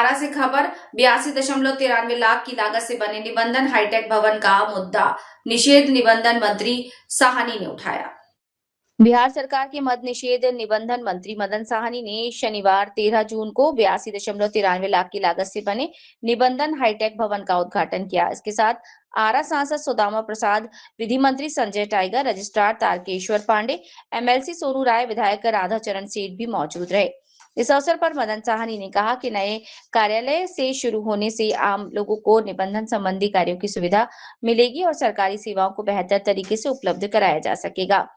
आरा से खबर 82.93 लाख की लागत से बने निबंधन हाईटेक भवन का मुद्दा निषेध निबंधन मंत्री साहनी ने उठाया। बिहार सरकार के मद निषेध निबंधन मंत्री मदन साहनी ने शनिवार 13 जून को 82.93 लाख की लागत से बने निबंधन हाईटेक भवन का उद्घाटन किया। इसके साथ आरा सांसद सुदामा प्रसाद, विधि मंत्री Sanjay Tiger, registrar Tarkeshwar Pandey, MLC Sonu Rai, विधायक राधा चरण सेठ भी मौजूद रहे। इस अवसर पर मदन साहनी ने कहा कि नए कार्यालय से शुरू होने से आम लोगों को निबंधन संबंधी कार्यों की सुविधा मिलेगी और सरकारी सेवाओं को बेहतर तरीके से उपलब्ध कराया जा सकेगा।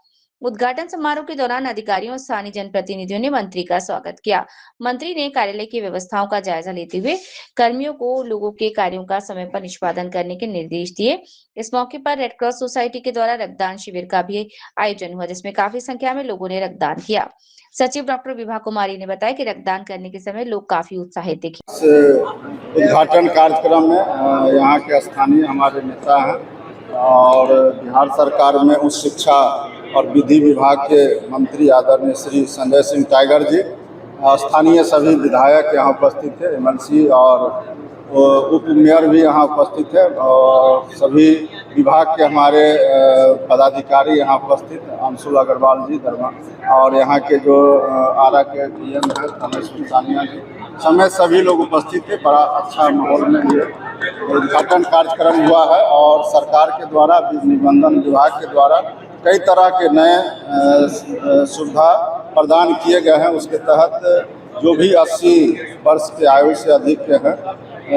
उद्घाटन समारोह के दौरान अधिकारियों और स्थानीय जनप्रतिनिधियों ने मंत्री का स्वागत किया। मंत्री ने कार्यालय की व्यवस्थाओं का जायजा लेते हुए कर्मियों को लोगों के कार्यों का समय पर निष्पादन करने के निर्देश दिए। इस मौके पर रेड क्रॉस सोसाइटी के द्वारा रक्तदान शिविर का भी आयोजन हुआ, जिसमें काफी संख्या में लोगों ने रक्तदान किया। सचिव डॉक्टर विभा कुमारी ने बताया कि रक्तदान करने के समय लोग काफी उत्साहित दिखे। उद्घाटन कार्यक्रम में यहाँ के स्थानीय हमारे नेता हैं और बिहार सरकार में उच्च शिक्षा और विधि विभाग के मंत्री आदरणीय श्री संजय सिंह टाइगर जी, स्थानीय सभी विधायक यहाँ उपस्थित थे, एमएलसी और उप मेयर भी यहाँ उपस्थित है और सभी विभाग के हमारे पदाधिकारी यहाँ उपस्थित, अंशुल अग्रवाल जी दरभंगा और यहाँ के जो आरा के डीएम है रमेश सानिया जी समेत सभी लोग उपस्थित थे। बड़ा अच्छा माहौल में ये उद्घाटन कार्यक्रम हुआ है और सरकार के द्वारा निबंधन विभाग के द्वारा कई तरह के नए सुविधा प्रदान किए गए हैं। उसके तहत जो भी 80 वर्ष के आयु से अधिक के हैं,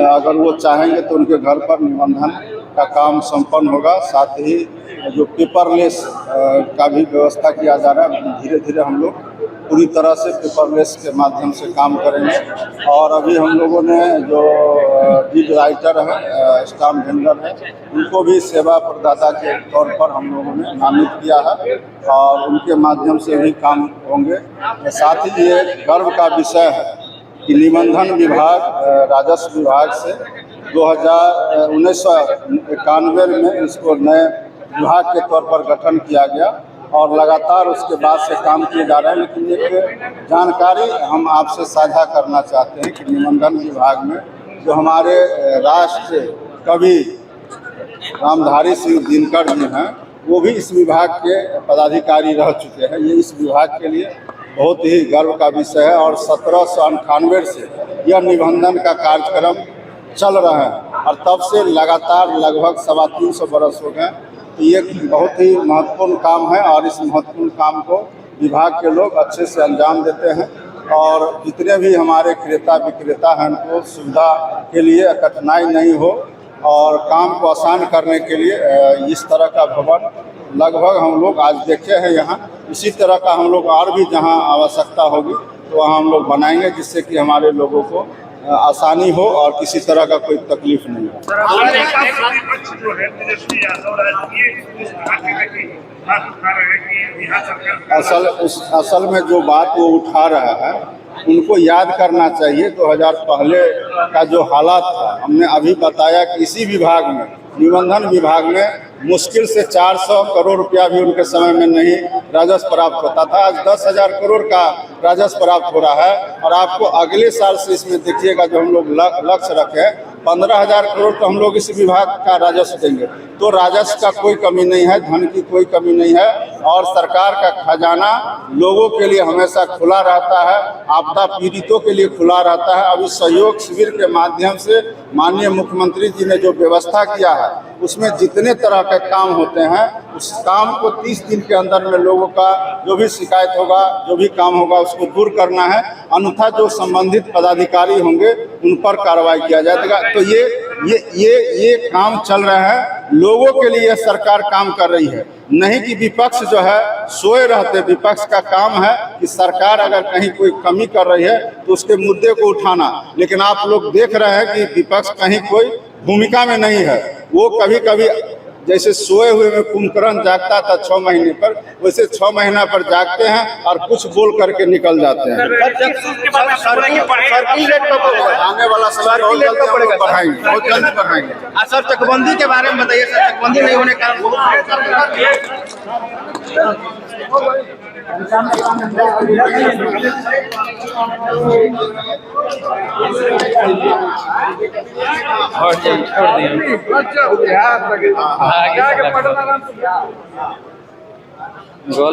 अगर वो चाहेंगे तो उनके घर पर निबंधन का काम संपन्न होगा। साथ ही जो पेपरलेस का भी व्यवस्था किया जा रहा है। धीरे धीरे हम लोग पूरी तरह से पेपरलेस के माध्यम से काम करेंगे और अभी हम लोगों ने जो लीड राइटर है, स्टाम्प वेंडर है, उनको भी सेवा प्रदाता के तौर पर हम लोगों ने नामित किया है और उनके माध्यम से भी काम होंगे। साथ ही ये गर्व का विषय है कि निबंधन विभाग राजस्व विभाग से 1991 में इसको नए विभाग के तौर पर गठन किया गया और लगातार उसके बाद से काम किए जा रहे हैं। लेकिन एक जानकारी हम आपसे साझा करना चाहते हैं कि निबंधन विभाग में जो हमारे राष्ट्र कवि रामधारी सिंह दिनकर जी हैं, वो भी इस विभाग के पदाधिकारी रह चुके हैं। ये इस विभाग के लिए बहुत ही गर्व का विषय है और 1798 से यह निबंधन का कार्यक्रम चल रहा है और तब से लगातार लगभग 325 बरस हो गए। तो ये बहुत ही महत्वपूर्ण काम है और इस महत्वपूर्ण काम को विभाग के लोग अच्छे से अंजाम देते हैं और जितने भी हमारे क्रेता विक्रेता हैं उनको सुविधा के लिए कठिनाई नहीं हो और काम को आसान करने के लिए इस तरह का भवन लगभग हम लोग आज देखे हैं यहाँ। इसी तरह का हम लोग और भी जहाँ आवश्यकता होगी तो वहाँ हम लोग बनाएंगे, जिससे कि हमारे लोगों को आसानी हो और किसी तरह का कोई तकलीफ नहीं हो। असल में जो बात वो उठा रहा है उनको याद करना चाहिए। 2000 पहले का जो हालात था, हमने अभी बताया कि इसी विभाग में निबंधन विभाग में मुश्किल से 400 करोड़ रुपया भी उनके समय में नहीं राजस्व प्राप्त होता था। आज 10,000 करोड़ का राजस्व प्राप्त हो रहा है और आपको अगले साल से इसमें देखिएगा जो हम लोग लक्ष्य रखे 15,000 करोड़ तो हम लोग इस विभाग का राजस्व देंगे। तो राजस्व का कोई कमी नहीं है, धन की कोई कमी नहीं है और सरकार का खजाना लोगों के लिए हमेशा खुला रहता है, आपदा पीड़ितों के लिए खुला रहता है। अभी सहयोग शिविर के माध्यम से माननीय मुख्यमंत्री जी ने जो व्यवस्था किया है उसमें जितने तरह के काम होते हैं उस काम को 30 दिन के अंदर में लोगों का जो भी शिकायत होगा, जो भी काम होगा उसको दूर करना है, अन्यथा जो संबंधित पदाधिकारी होंगे उन पर कार्रवाई किया जाएगा। तो ये काम चल रहा है, लोगों के लिए सरकार काम कर रही है, नहीं कि विपक्ष जो है सोए रहते। विपक्ष का काम है कि सरकार अगर कहीं कोई कमी कर रही है तो उसके मुद्दे को उठाना, लेकिन आप लोग देख रहे हैं कि विपक्ष कहीं कोई भूमिका में नहीं है। वो कभी कभी जैसे सोए हुए में कुंभकर्ण जागता था 6 महीने पर, वैसे 6 महीना पर जागते हैं और कुछ बोल करके निकल जाते हैं। आने वाला समय बहुत जल्दी बढ़ाएंगे। सर, चकबंदी के बारे में बताइए सर, चकबंदी नहीं होने का कारण और छोड़ दिया गोला